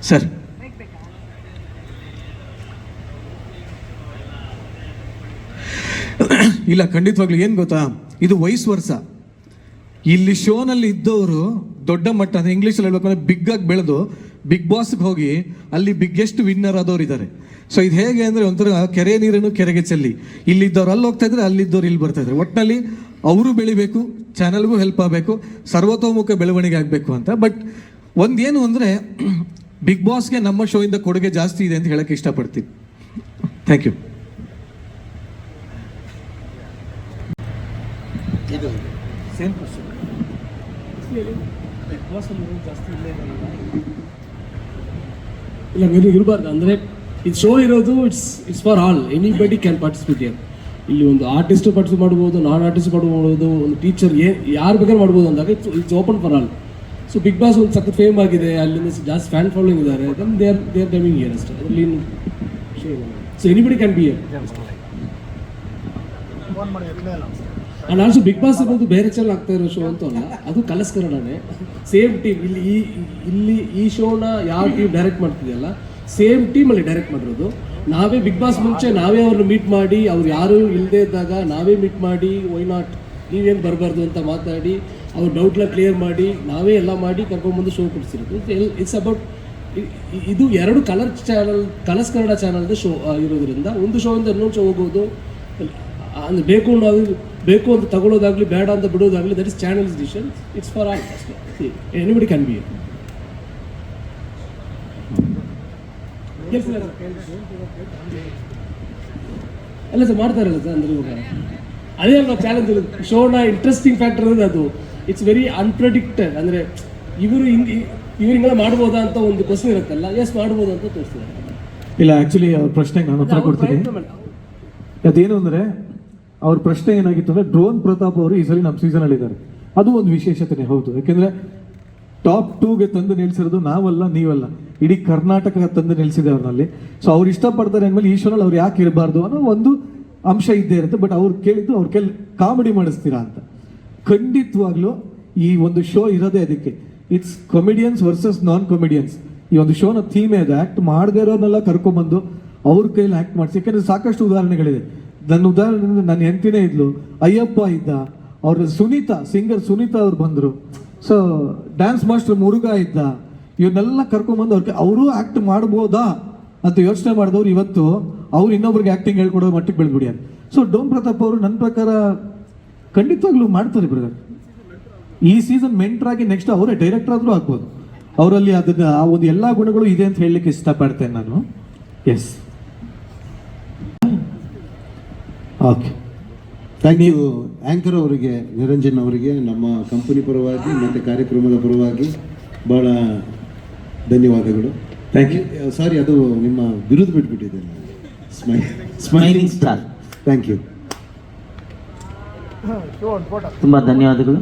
Sir ಇಲ್ಲ, ಖಂಡಿತವಾಗ್ಲೂ ಏನು ಗೊತ್ತಾ, ಇದು ವಯಸ್ಸು ವರ್ಷ. ಇಲ್ಲಿ ಶೋನಲ್ಲಿ ಇದ್ದವರು ದೊಡ್ಡ ಮಟ್ಟ, ಅಂದರೆ ಇಂಗ್ಲೀಷಲ್ಲಿ ಹೇಳ್ಬೇಕಂದ್ರೆ ಬಿಗ್ ಆಗಿ ಬೆಳೆದು ಬಿಗ್ ಬಾಸ್ಗೆ ಹೋಗಿ ಅಲ್ಲಿ ಬಿಗ್ಗೆಸ್ಟ್ ವಿನ್ನರ್ ಆದವ್ರು ಇದ್ದಾರೆ. ಸೊ ಇದು ಹೇಗೆ ಅಂದರೆ ಒಂಥರ ಕೆರೆ ನೀರನ್ನು ಕೆರೆಗೆ ಚೆಲ್ಲಿ, ಇಲ್ಲಿದ್ದವ್ರು ಅಲ್ಲಿ ಹೋಗ್ತಾ ಇದ್ರೆ, ಅಲ್ಲಿದ್ದವ್ರು ಇಲ್ಲಿ ಬರ್ತಾ ಇದ್ದಾರೆ. ಒಟ್ಟಿನಲ್ಲಿ ಅವರು ಬೆಳಿಬೇಕು, ಚಾನಲ್ಗೂ ಹೆಲ್ಪ್ ಆಗಬೇಕು, ಸರ್ವತೋಮುಖ ಬೆಳವಣಿಗೆ ಆಗಬೇಕು ಅಂತ. ಬಟ್ ಒಂದೇನು ಅಂದರೆ ಬಿಗ್ ಬಾಸ್ಗೆ ನಮ್ಮ ಶೋಯಿಂದ ಕೊಡುಗೆ ಜಾಸ್ತಿ ಇದೆ ಅಂತ ಹೇಳಕ್ಕೆ ಇಷ್ಟಪಡ್ತೀನಿ. Thank you. Same question. ಇಲ್ಲ, ನೀವು ಇರಬಾರ್ದು ಅಂದರೆ ಇದು ಶೋ ಇರೋದು it's for all, anybody can participate here. ಇಲ್ಲಿ ಒಂದು ಆರ್ಟಿಸ್ಟ್ ಪಾರ್ಟಿಸಿಪೇಟ್ ಮಾಡ್ಬೋದು, ನಾನ್ ಆರ್ಟಿಸ್ಟ್ ಮಾಡ್ಬೋದು, ಒಂದು ಟೀಚರ್ ಯಾರು ಬೇಕಾದ್ರೆ ಮಾಡ್ಬೋದು ಅಂದಾಗ it's open for all. So Bigg Boss ಒಂದು ಸಖತ್ ಫೇಮ್ ಆಗಿದೆ, ಅಲ್ಲಿಂದ ಜಾಸ್ತಿ ಫ್ಯಾನ್ ಫಾಲೋಯಿಂಗ್ ಇದ್ದಾರೆ, then they are coming here ಅಷ್ಟೇ. ಅದರಲ್ಲಿ so anybody can be here. And also Bigg Boss ಅನ್ನೋದು ಬೇರೆ ಚಾನಲ್ ಆಗ್ತಾ ಇರೋ ಶೋ ಅಂತೂ ಅಲ್ಲ, ಅದು ಕಲರ್ಸ್ ಕನ್ನಡನೇ. ಸೇಮ್ ಟೀಮ್ ಇಲ್ಲಿ ಈ ಶೋನ ಯಾವ ಟೀಮ್ ಡೈರೆಕ್ಟ್ ಮಾಡ್ತಿದೆಯಲ್ಲ, ಸೇಮ್ ಟೀಮಲ್ಲಿ ಡೈರೆಕ್ಟ್ ಮಾಡಿರೋದು. ನಾವೇ ಬಿಗ್ ಬಾಸ್ ಮುಂಚೆ ನಾವೇ ಅವ್ರನ್ನ ಮೀಟ್ ಮಾಡಿ, ಅವ್ರು ಯಾರು ಇಲ್ಲದೇ ಇದ್ದಾಗ ನಾವೇ ಮೀಟ್ ಮಾಡಿ, ವೈ ನಾಟ್ ನೀವೇನು ಬರಬಾರ್ದು ಅಂತ ಮಾತಾಡಿ, ಅವ್ರ ಡೌಟ್ನ ಕ್ಲಿಯರ್ ಮಾಡಿ, ನಾವೇ ಎಲ್ಲ ಮಾಡಿ ಕರ್ಕೊಂಡ್ಬಂದು ಶೋ ಕೊಡಿಸಿರೋದು. ಇಟ್ಸ್ ಅಬೌಟ್ ಇದು ಎರಡು ಕಲರ್ಸ್ ಕನ್ನಡ ಚಾನಲ್ದು ಶೋ ಇರೋದ್ರಿಂದ ಒಂದು ಶೋಯಿಂದ ಇನ್ನೊಂದು ಶೋ ಹೋಗೋದು ಅಂದರೆ ಬೇಕು ಅಂತ ತಗೊಳ್ಳೋದಾಗಲಿ, ಬೇಡ ಅಂತ ಬಿಡೋದಾಗಲಿ, that is channel's decision. It's for all ಅಷ್ಟೇ. Anybody can be. ಅಲ್ಲ ಸರ್, ಮಾಡ್ತಾರಲ್ಲ ಸರ್, ಅಂದರೆ ಇವಾಗ ಅದೇ ನಾವು ಚಾಲೆಂಜ್ ಇರೋದು. ಶೋನ ಇಂಟ್ರೆಸ್ಟಿಂಗ್ ಫ್ಯಾಕ್ಟರ್ ಅಂದರೆ ಅದು ಇಟ್ಸ್ ವೆರಿ ಅನ್ಪ್ರೆಡಿಕ್ಟೆಡ್. ಅಂದರೆ ಇವರು ಹಿಂಗೆಲ್ಲ ಮಾಡ್ಬೋದಾ ಅಂತ ಒಂದು ಕ್ವಶನ್ ಇರುತ್ತಲ್ಲ, ಎಸ್ ಮಾಡ್ಬೋದು ಅಂತ ತೋರಿಸ್ತಾರೆ. ಇಲ್ಲ, ಆ್ಯಕ್ಚುಲಿ ಅವ್ರ ಪ್ರಶ್ನೆಗೆ ನಾನು ಉತ್ತರ ಕೊಡ್ತೀನಿ. ಅದೇನು ಅಂದರೆ ಅವ್ರ ಪ್ರಶ್ನೆ ಏನಾಗಿತ್ತು ಅಂದರೆ, ಡ್ರೋನ್ ಪ್ರತಾಪ್ ಅವರು ಈ ಸಲ ನಮ್ಮ ಸೀಸನಲ್ಲಿ ಇದ್ದಾರೆ. ಅದು ಒಂದು ವಿಶೇಷತೆ ಹೌದು. ಯಾಕೆಂದರೆ ಟಾಪ್ 2ಗೆ ತಂದು ನಿಲ್ಸಿರೋದು ನಾವಲ್ಲ, ನೀವಲ್ಲ, ಇಡೀ ಕರ್ನಾಟಕ ತಂದು ನಿಲ್ಸಿದೆ ಅವ್ರಲ್ಲಿ. ಸೊ ಅವ್ರು ಇಷ್ಟಪಡ್ತಾರೆ ಅಂದಮೇಲೆ ಈ ಶೋನಲ್ಲಿ ಅವ್ರು ಯಾಕೆ ಇರಬಾರ್ದು ಅನ್ನೋ ಒಂದು ಅಂಶ ಇದ್ದೇ ಇರುತ್ತೆ. ಬಟ್ ಅವ್ರು ಕೇಳಿದ್ದು ಅವ್ರ ಕಾಮಿಡಿ ಮಾಡಿಸ್ತೀರಾ ಅಂತ. ಖಂಡಿತವಾಗ್ಲೂ ಈ ಒಂದು ಶೋ ಇರೋದೇ ಅದಕ್ಕೆ. It's comedians versus non comedians. ಈ ಒಂದು ಶೋನ ಥೀಮೇ ಅದು. ಆ್ಯಕ್ಟ್ ಮಾಡದೇ ಇರೋರ್ನೆಲ್ಲ ಕರ್ಕೊಂಡ್ಬಂದು ಅವ್ರ ಕೈಲಿ ಆ್ಯಕ್ಟ್ ಮಾಡಿಸಿ. ಯಾಕೆಂದರೆ ಸಾಕಷ್ಟು ಉದಾಹರಣೆಗಳಿದೆ. ನನ್ನ ಉದಾಹರಣೆ, ನನ್ನ ಹೆಂಡತಿನೇ ಇದ್ಲು, ಅಯ್ಯಪ್ಪ ಇದ್ದ, ಅವ್ರ ಸಿಂಗರ್ ಸುನೀತಾ ಅವ್ರು ಬಂದರು. ಸೊ ಡ್ಯಾನ್ಸ್ ಮಾಸ್ಟರ್ ಮುರುಘಾ ಇದ್ದ. ಇವನ್ನೆಲ್ಲ ಕರ್ಕೊಂಡ್ಬಂದು ಅವರು ಆ್ಯಕ್ಟ್ ಮಾಡ್ಬೋದಾ ಅಂತ ಯೋಚನೆ ಮಾಡಿದವ್ರು ಇವತ್ತು ಅವ್ರು ಇನ್ನೊಬ್ರಿಗೆ ಆ್ಯಕ್ಟಿಂಗ್ ಹೇಳ್ಕೊಡೋ ಮಟ್ಟಿಗೆ ಬೆಳೆದ್ಬಿಡ್ಯಾರ. ಸೊ ಡೋನ್ ಪ್ರತಾಪ್ ಅವರು ನನ್ನ ಪ್ರಕಾರ ಖಂಡಿತವಾಗ್ಲೂ ಮಾಡ್ತಾರೆ ಬ್ರದರ್. ಈ ಸೀಸನ್ ಮೆಂಟ್ರಾಗಿ ನೆಕ್ಸ್ಟ್ ಅವರೇ ಡೈರೆಕ್ಟರ್ ಆದರೂ ಆಗ್ಬೋದು. ಅವರಲ್ಲಿ ಅದನ್ನ ಆ ಒಂದು ಎಲ್ಲ ಗುಣಗಳು ಇದೆ ಅಂತ ಹೇಳಲಿಕ್ಕೆ ಇಷ್ಟಪಡ್ತೇನೆ ನಾನು. Yes, okay, thank you anchor ಅವರಿಗೆ, ನಿರಂಜನ್ ಅವರಿಗೆ ನಮ್ಮ ಕಂಪನಿ ಪರವಾಗಿ ಮತ್ತು ಕಾರ್ಯಕ್ರಮದ ಪರವಾಗಿ ಭಾಳ ಧನ್ಯವಾದಗಳು. Thank you. ಸಾರಿ, ಅದು ನಿಮ್ಮ ಬಿರುದು ಬಿಟ್ಬಿಟ್ಟಿದೆ. Smiling star. Thank you. ತುಂಬ ಧನ್ಯವಾದಗಳು.